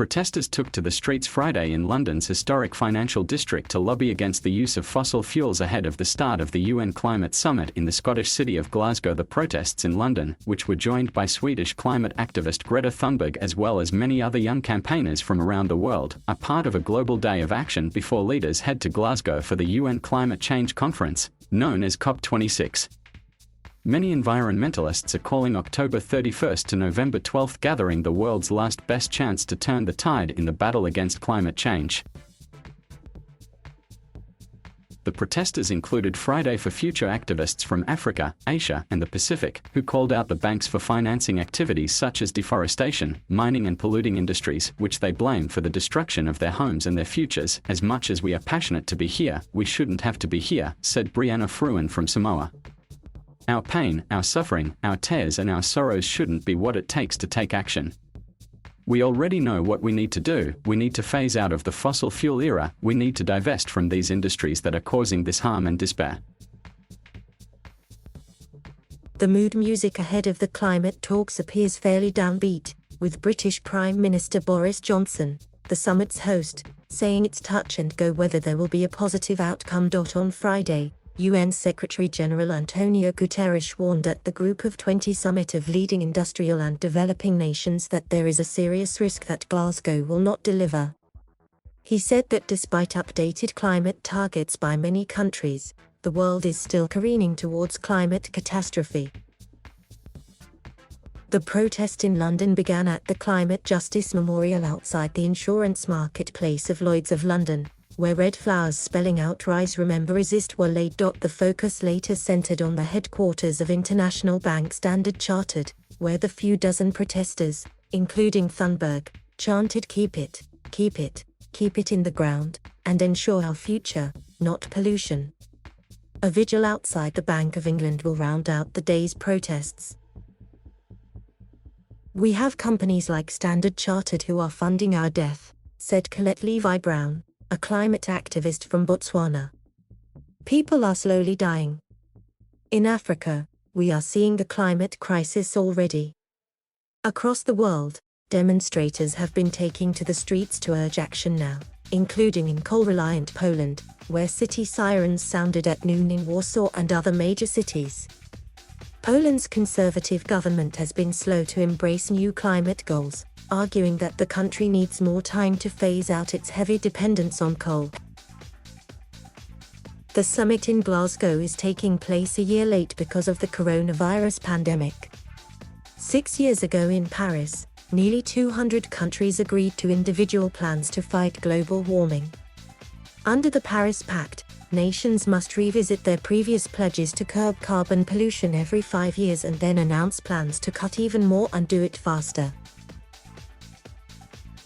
Protesters took to the streets Friday in London's historic financial district to lobby against the use of fossil fuels ahead of the start of the UN climate summit in the Scottish city of Glasgow. The protests in London, which were joined by Swedish climate activist Greta Thunberg as well as many other young campaigners from around the world, are part of a global day of action before leaders head to Glasgow for the UN Climate Change Conference, known as COP26. Many environmentalists are calling October 31st to November 12th gathering the world's last best chance to turn the tide in the battle against climate change. The protesters included Friday for Future activists from Africa, Asia, and the Pacific, who called out the banks for financing activities such as deforestation, mining and polluting industries, which they blame for the destruction of their homes and their futures. As much as we are passionate to be here, we shouldn't have to be here, said Brianna Fruin from Samoa. Our pain, our suffering, our tears and our sorrows shouldn't be what it takes to take action. We already know what we need to do. We need to phase out of the fossil fuel era. We need to divest from these industries that are causing this harm and despair. The mood music ahead of the climate talks appears fairly downbeat, with British Prime Minister Boris Johnson, the summit's host, saying it's touch and go whether there will be a positive outcome. On Friday, UN Secretary-General Antonio Guterres warned at the Group of 20 summit of leading industrial and developing nations that there is a serious risk that Glasgow will not deliver. He said that despite updated climate targets by many countries, the world is still careening towards climate catastrophe. The protest in London began at the Climate Justice Memorial outside the insurance marketplace of Lloyd's of London, where red flowers spelling out "Rise, Remember, Resist" were laid. The focus later centered on the headquarters of international bank Standard Chartered, where the few dozen protesters, including Thunberg, chanted keep it in the ground, and ensure our future, not pollution." A vigil outside the Bank of England will round out the day's protests. "We have companies like Standard Chartered who are funding our death," said Colette Levi-Brown, a climate activist from Botswana. "People are slowly dying. In Africa, we are seeing the climate crisis already." Across the world, demonstrators have been taking to the streets to urge action now, including in coal-reliant Poland, where city sirens sounded at noon in Warsaw and other major cities. Poland's conservative government has been slow to embrace new climate goals, arguing that the country needs more time to phase out its heavy dependence on coal. The summit in Glasgow is taking place a year late because of the coronavirus pandemic. 6 years ago in Paris, nearly 200 countries agreed to individual plans to fight global warming. Under the Paris Pact, nations must revisit their previous pledges to curb carbon pollution every 5 years and then announce plans to cut even more and do it faster.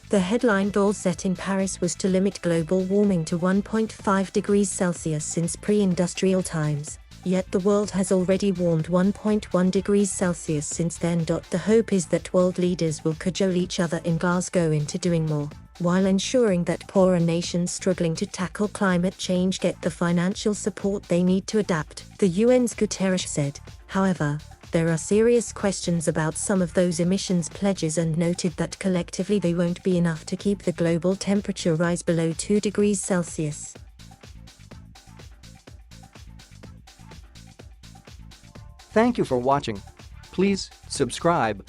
The headline goal set in Paris was to limit global warming to 1.5 degrees Celsius since pre-industrial times, yet the world has already warmed 1.1 degrees Celsius since then. The hope is that world leaders will cajole each other in Glasgow into doing more, while ensuring that poorer nations struggling to tackle climate change get the financial support they need to adapt, the UN's Guterres said. However, there are serious questions about some of those emissions pledges and noted that collectively they won't be enough to keep the global temperature rise below 2 degrees Celsius. Thank you for watching. Please subscribe